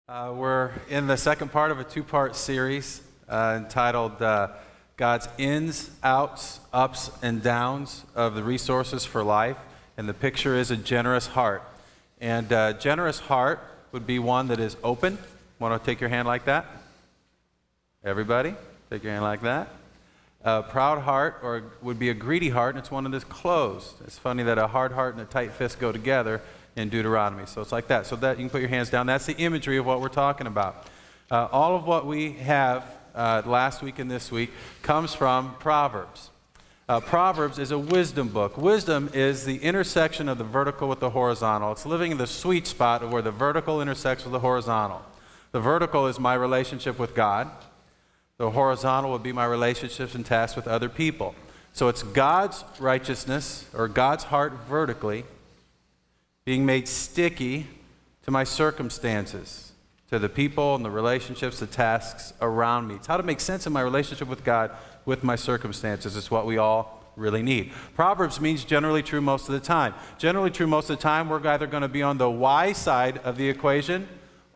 We're in the second part of a two-part series entitled God's Ins, Outs, Ups, and Downs of the Resources for Life. And the picture is a generous heart. And a generous heart would be one that is open. Want to take your hand like that? Everybody, take your hand like that. A proud heart would be a greedy heart, and it's one that is closed. It's funny that a hard heart and a tight fist go together in Deuteronomy. So it's like that. So that you can put your hands down. That's the imagery of what we're talking about. All of what we have last week and this week comes from Proverbs. Proverbs is a wisdom book. Wisdom is the intersection of the vertical with the horizontal. It's living in the sweet spot of where the vertical intersects with the horizontal. The vertical is my relationship with God. The horizontal would be my relationships and tasks with other people. So it's God's righteousness or God's heart vertically being made sticky to my circumstances, to the people and the relationships, the tasks around me. It's how to make sense of my relationship with God with my circumstances. It's what we all really need. Proverbs means generally true most of the time. Generally true most of the time, we're either going to be on the wise side of the equation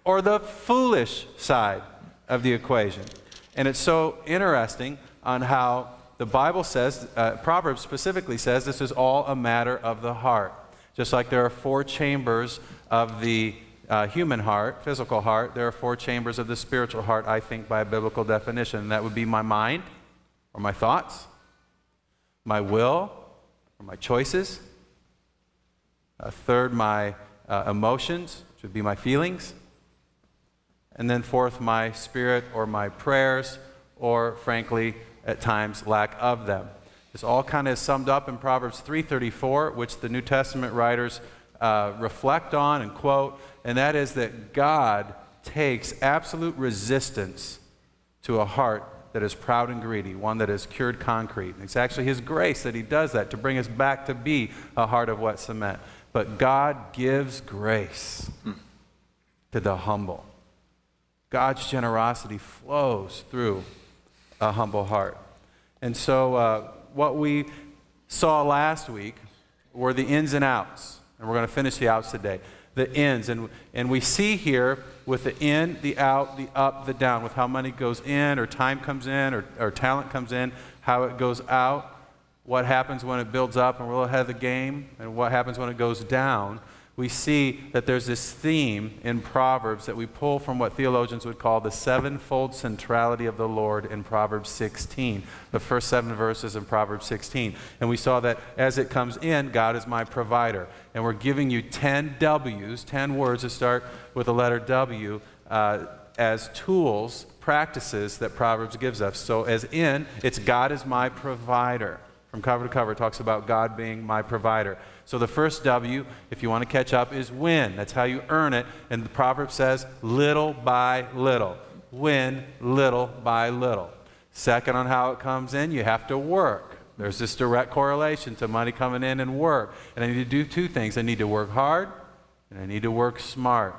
or the foolish side of the equation. And it's so interesting on how the Bible says, Proverbs specifically says, this is all a matter of the heart. Just like there are four chambers of the human heart, physical heart, there are four chambers of the spiritual heart, I think, by a biblical definition. And that would be my mind, or my thoughts, my will, or my choices. Third, my emotions, which would be my feelings. And then fourth, my spirit, or my prayers, or frankly, at times, lack of them. This all kind of is summed up in Proverbs 3:34, which the New Testament writers reflect on and quote, and that is that God takes absolute resistance to a heart that is proud and greedy, one that is cured concrete. It's actually His grace that He does that to bring us back to be a heart of wet cement. But God gives grace to the humble. God's generosity flows through a humble heart. And so what we saw last week were the ins and outs. And we're going to finish the outs today. The ins. And we see here with the in, the out, the up, the down, with how money goes in, or time comes in, or talent comes in, how it goes out, what happens when it builds up and we're a little ahead of the game, and what happens when it goes down. We see that there's this theme in Proverbs that we pull from what theologians would call the sevenfold centrality of the Lord in Proverbs 16, the first 7 verses in Proverbs 16. And we saw that as it comes in, God is my provider. And we're giving you 10 W's, 10 words that start with the letter W as tools, practices that Proverbs gives us. So as in, it's God is my provider. From cover to cover, it talks about God being my provider. So the first W, if you want to catch up, is win. That's how you earn it. And the proverb says, little by little. Win little by little. Second, on how it comes in, you have to work. There's this direct correlation to money coming in and work. And I need to do two things. I need to work hard, and I need to work smart.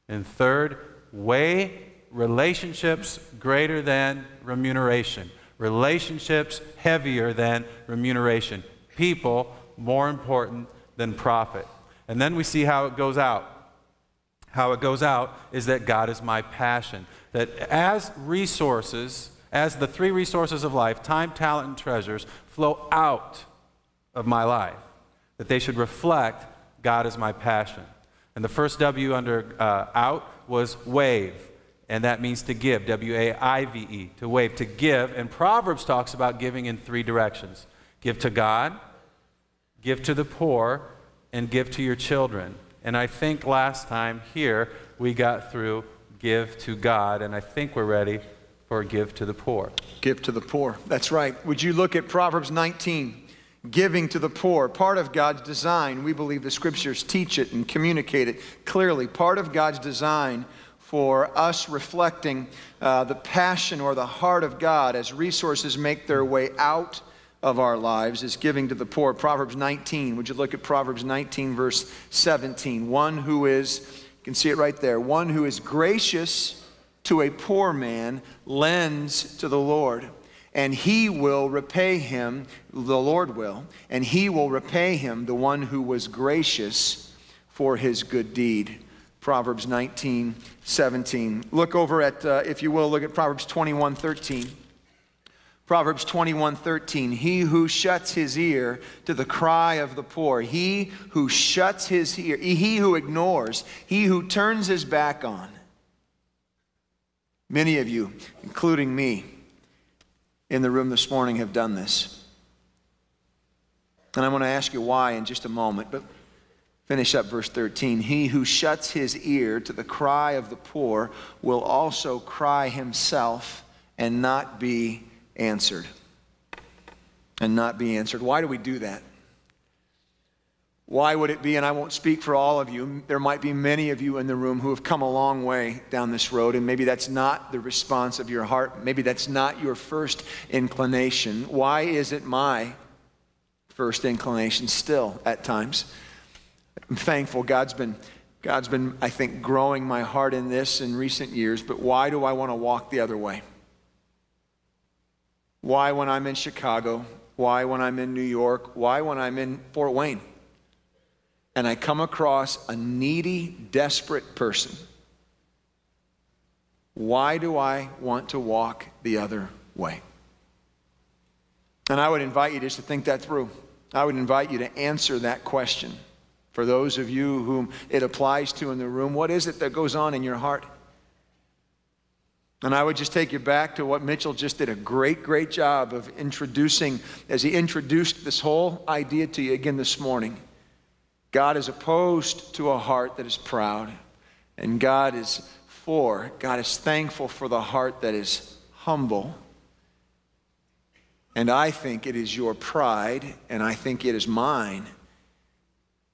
And third, weigh relationships greater than remuneration. Relationships heavier than remuneration. People more important than profit. And then we see how it goes out. How it goes out is that God is my passion. That as resources, as the three resources of life, time, talent, and treasures, flow out of my life, that they should reflect God is my passion. And the first W under out was wave. And that means to give, W-A-I-V-E, to wave, to give. And Proverbs talks about giving in three directions. Give to God, give to the poor, and give to your children. And I think last time here we got through give to God, and I think we're ready for give to the poor. Give to the poor. That's right. Would you look at Proverbs 19? Giving to the poor, part of God's design. We believe the Scriptures teach it and communicate it clearly. Part of God's design for us reflecting the passion or the heart of God as resources make their way out of our lives is giving to the poor. Proverbs 19, would you look at Proverbs 19 verse 17. One who is, you can see it right there, one who is gracious to a poor man lends to the Lord, and He will repay him, the Lord will, and He will repay him, the one who was gracious, for his good deed. Proverbs 19:17. Look over at, if you will, look at Proverbs 21:13. Proverbs 21:13. He who shuts his ear to the cry of the poor, he who shuts his ear, he who ignores, he who turns his back on. Many of you, including me, in the room this morning have done this. And I'm going to ask you why in just a moment, but finish up verse 13. He who shuts his ear to the cry of the poor will also cry himself and not be answered. And not be answered. Why do we do that? Why would it be, and I won't speak for all of you, there might be many of you in the room who have come a long way down this road, and maybe that's not the response of your heart. Maybe that's not your first inclination. Why is it my first inclination still at times? I'm thankful God's been, I think, growing my heart in this in recent years, but why do I want to walk the other way? Why when I'm in Chicago? Why when I'm in New York? Why when I'm in Fort Wayne? And I come across a needy, desperate person. Why do I want to walk the other way? And I would invite you just to think that through. I would invite you to answer that question. For those of you whom it applies to in the room, what is it that goes on in your heart? And I would just take you back to what Mitchell just did a great job of introducing, as he introduced this whole idea to you again this morning. God is opposed to a heart that is proud, and God is thankful for the heart that is humble. And I think it is your pride, and I think it is mine,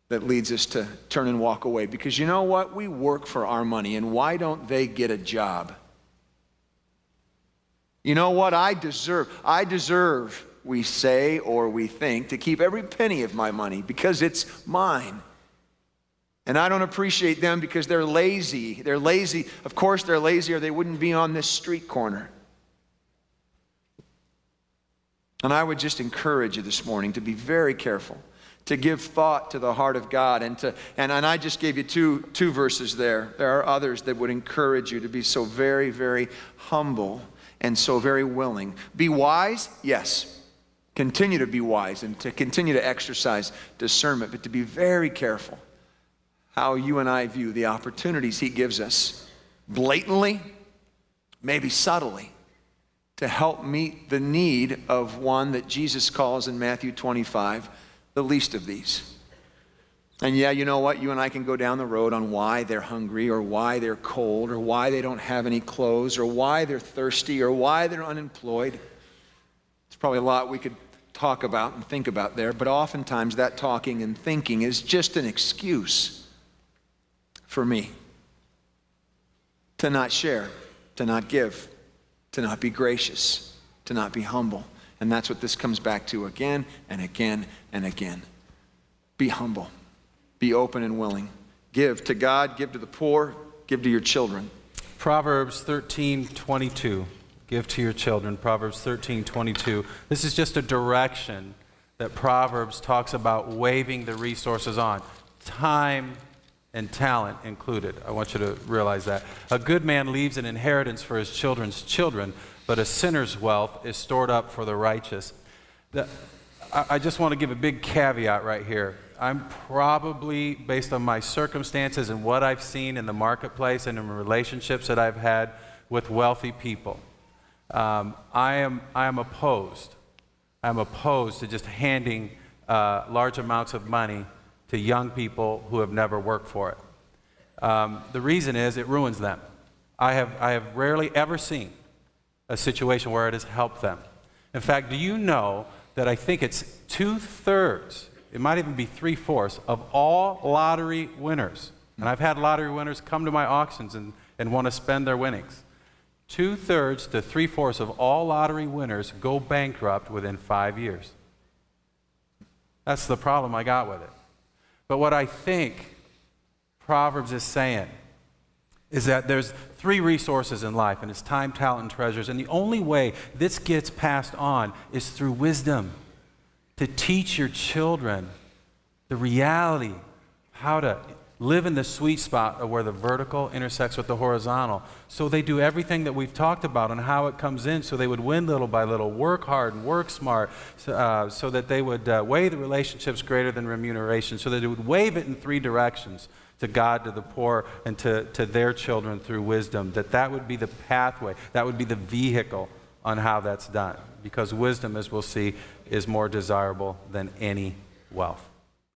that leads us to turn and walk away. Because you know what? We work for our money, and why don't they get a job? You know what? I deserve, we say or we think, to keep every penny of my money because it's mine. And I don't appreciate them because they're lazy. They're lazy. Of course they're lazy, or they wouldn't be on this street corner. And I would just encourage you this morning to be very careful, to give thought to the heart of God. And I just gave you two verses there. There are others that would encourage you to be so very, very humble and so very willing. Be wise? Yes. Continue to be wise and to continue to exercise discernment, but to be very careful how you and I view the opportunities He gives us, blatantly, maybe subtly, to help meet the need of one that Jesus calls in Matthew 25, the least of these. And yeah, you know what? You and I can go down the road on why they're hungry, or why they're cold, or why they don't have any clothes, or why they're thirsty, or why they're unemployed. There's probably a lot we could talk about and think about there, but oftentimes that talking and thinking is just an excuse for me to not share, to not give, to not be gracious, to not be humble. And that's what this comes back to again and again and again. Be humble. Be open and willing. Give to God, give to the poor, give to your children. Proverbs 13:22. Give to your children. Proverbs 13:22. This is just a direction that Proverbs talks about waving the resources on. Time and talent included. I want you to realize that. A good man leaves an inheritance for his children's children, but a sinner's wealth is stored up for the righteous. I just want to give a big caveat right here. I'm probably, based on my circumstances and what I've seen in the marketplace and in relationships that I've had with wealthy people, I am opposed. I'm opposed to just handing large amounts of money to young people who have never worked for it. The reason is it ruins them. I have rarely ever seen a situation where it has helped them. In fact, do you know that I think it's 2/3, it might even be 3/4 of all lottery winners, and I've had lottery winners come to my auctions and want to spend their winnings. 2/3 to 3/4 of all lottery winners go bankrupt within 5 years. That's the problem I got with it. But what I think Proverbs is saying is that there's 3 resources in life, and it's time, talent, and treasures. And the only way this gets passed on is through wisdom, to teach your children the reality, how to live in the sweet spot of where the vertical intersects with the horizontal. So they do everything that we've talked about and how it comes in, so they would win little by little, work hard and work smart, so that they would weigh the relationships greater than remuneration, so that they would wave it in three directions, to God, to the poor, and to their children through wisdom, that would be the pathway, that would be the vehicle on how that's done. Because wisdom, as we'll see, is more desirable than any wealth.